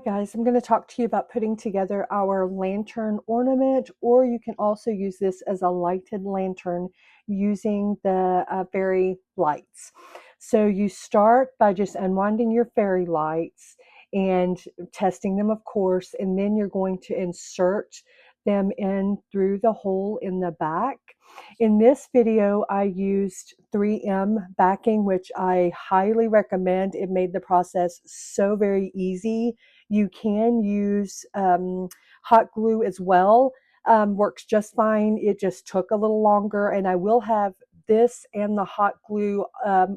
guys, I'm going to talk to you about putting together our lantern ornament, or you can also use this as a lighted lantern using the fairy lights. So you start by just unwinding your fairy lights and testing them, of course, and then you're going to insert them in through the hole in the back. In this video, I used 3M backing, which I highly recommend. It made the process so very easy. You can use hot glue as well. Works just fine. It just took a little longer, and I will have this and the hot glue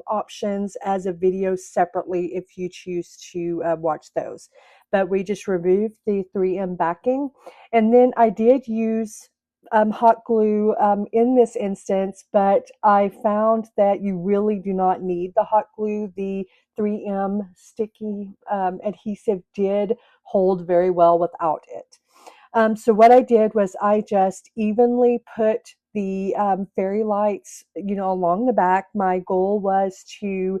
options as a video separately if you choose to watch those. But we just removed the 3M backing, and then I did use hot glue in this instance, but I found that you really do not need the hot glue. The 3M sticky adhesive did hold very well without it. So what I did was I just evenly put the fairy lights, along the back. My goal was to,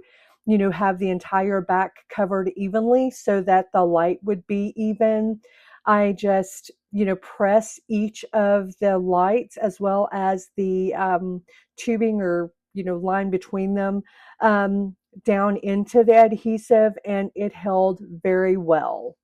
have the entire back covered evenly so that the light would be even. I just, press each of the lights as well as the tubing or, line between them down into the adhesive, and it held very well.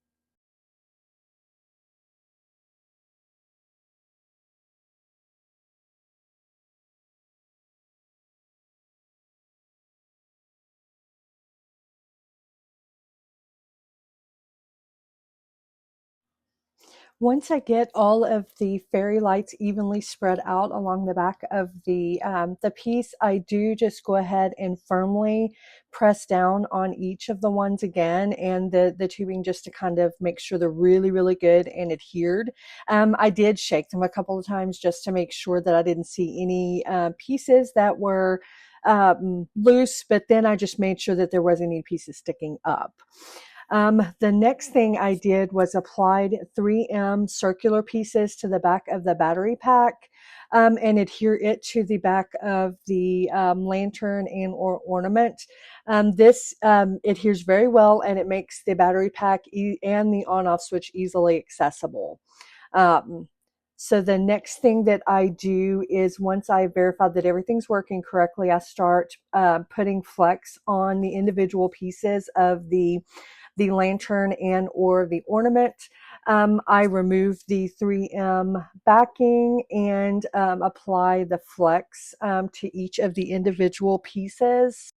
Once I get all of the fairy lights evenly spread out along the back of the piece, I do just go ahead and firmly press down on each of the ones again, and the tubing, just to kind of make sure they're really, really good and adhered. I did shake them a couple of times just to make sure that I didn't see any pieces that were loose, but then I just made sure that there wasn't any pieces sticking up. The next thing I did was applied 3M circular pieces to the back of the battery pack and adhere it to the back of the lantern and or ornament. This adheres very well, and it makes the battery pack and the on-off switch easily accessible. So the next thing that I do is, once I verify that everything's working correctly, I start putting flex on the individual pieces of the lantern and or the ornament. I remove the 3M backing and apply the flex to each of the individual pieces.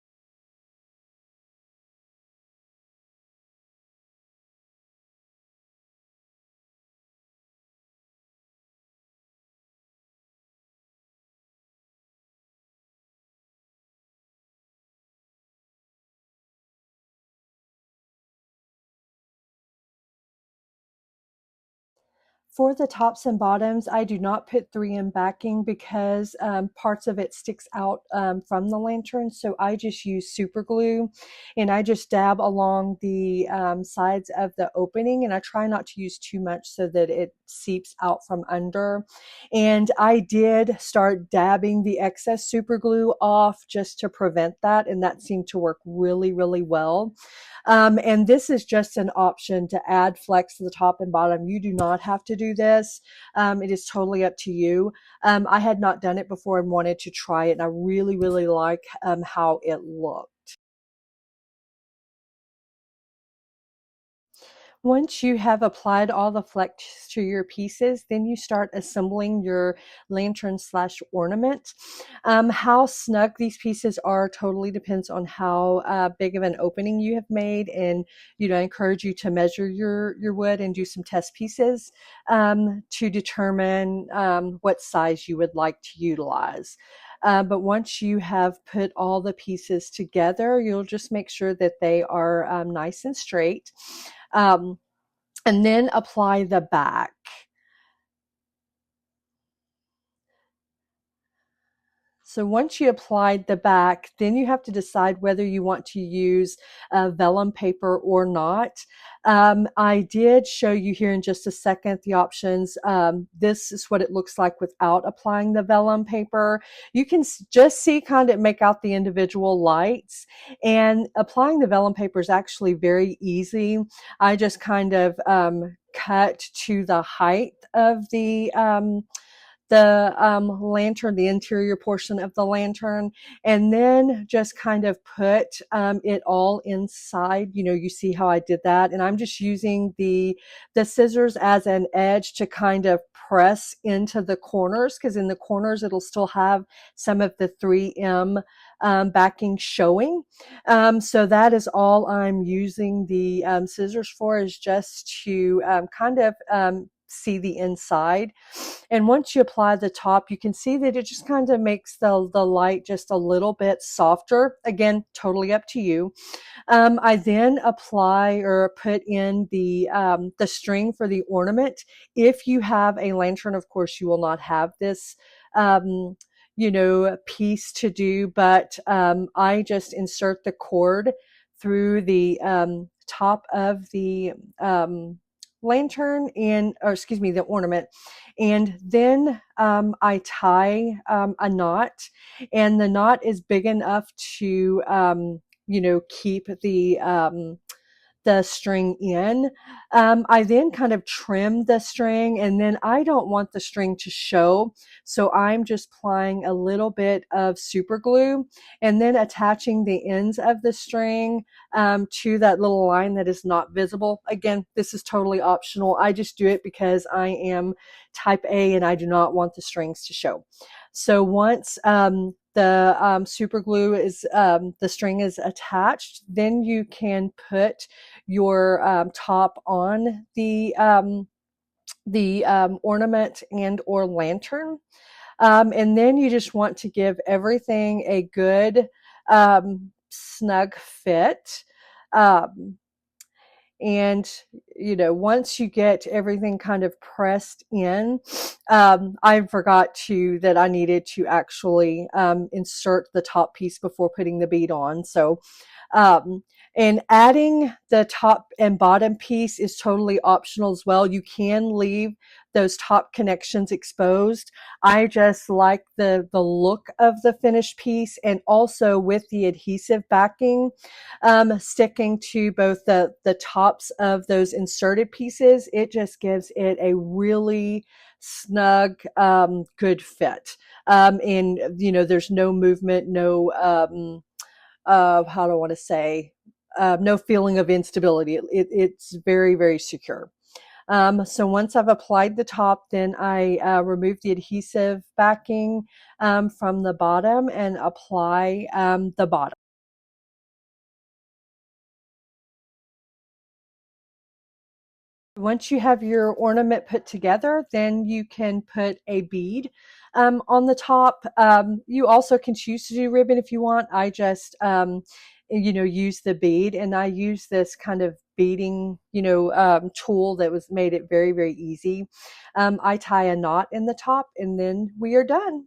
For the tops and bottoms, I do not put 3M backing because parts of it sticks out from the lantern. So I just use super glue, and I just dab along the sides of the opening, and I try not to use too much so that it seeps out from under. And I did start dabbing the excess super glue off just to prevent that, and that seemed to work really, really well. And this is just an option to add flex to the top and bottom. You do not have to do this. It is totally up to you. I had not done it before and wanted to try it, and I really, really like how it looked. Once you have applied all the flex to your pieces, then you start assembling your lantern slash ornament. How snug these pieces are totally depends on how big of an opening you have made, and I encourage you to measure your wood and do some test pieces to determine what size you would like to utilize. But once you have put all the pieces together, you'll just make sure that they are nice and straight. And then apply the back. So once you applied the back, then you have to decide whether you want to use vellum paper or not. I did show you here in just a second the options. This is what it looks like without applying the vellum paper. You can just see kind of make out the individual lights, and applying the vellum paper is actually very easy. I just kind of cut to the height of the lantern, the interior portion of the lantern, and then just kind of put it all inside. You know, you see how I did that, and I'm just using the scissors as an edge to kind of press into the corners, because in the corners it'll still have some of the 3M backing showing. So that is all I'm using the scissors for, is just to kind of see the inside. And once you apply the top, you can see that it just kind of makes the light just a little bit softer. Again, totally up to you. I then apply or put in the string for the ornament. If you have a lantern, of course, you will not have this you know, piece to do, but I just insert the cord through the top of the lantern, and, or excuse me, the ornament, and then I tie a knot, and the knot is big enough to you know, keep the string in. I then kind of trim the string, and then I don't want the string to show, so I'm just applying a little bit of super glue and then attaching the ends of the string to that little line that is not visible. Again, this is totally optional. I just do it because I am type A and I do not want the strings to show. So once the super glue is, the string is attached, then you can put your top on the ornament and or lantern. And then you just want to give everything a good snug fit. And, you know, once you get everything kind of pressed in, I forgot that I needed to actually insert the top piece before putting the bead on. So and adding the top and bottom piece is totally optional as well. You can leave those top connections exposed. I just like the look of the finished piece, and also with the adhesive backing sticking to both the tops of those inserted pieces, it just gives it a really snug, good fit. And you know, there's no movement, no how do I want to say, no feeling of instability. It's very, very secure. So once I've applied the top, then I remove the adhesive backing from the bottom and apply the bottom. Once you have your ornament put together, then you can put a bead on the top. You also can choose to do ribbon if you want. I just, you know, use the bead, and I use this kind of beading, you know, tool that was made it very, very easy. I tie a knot in the top, and then we are done.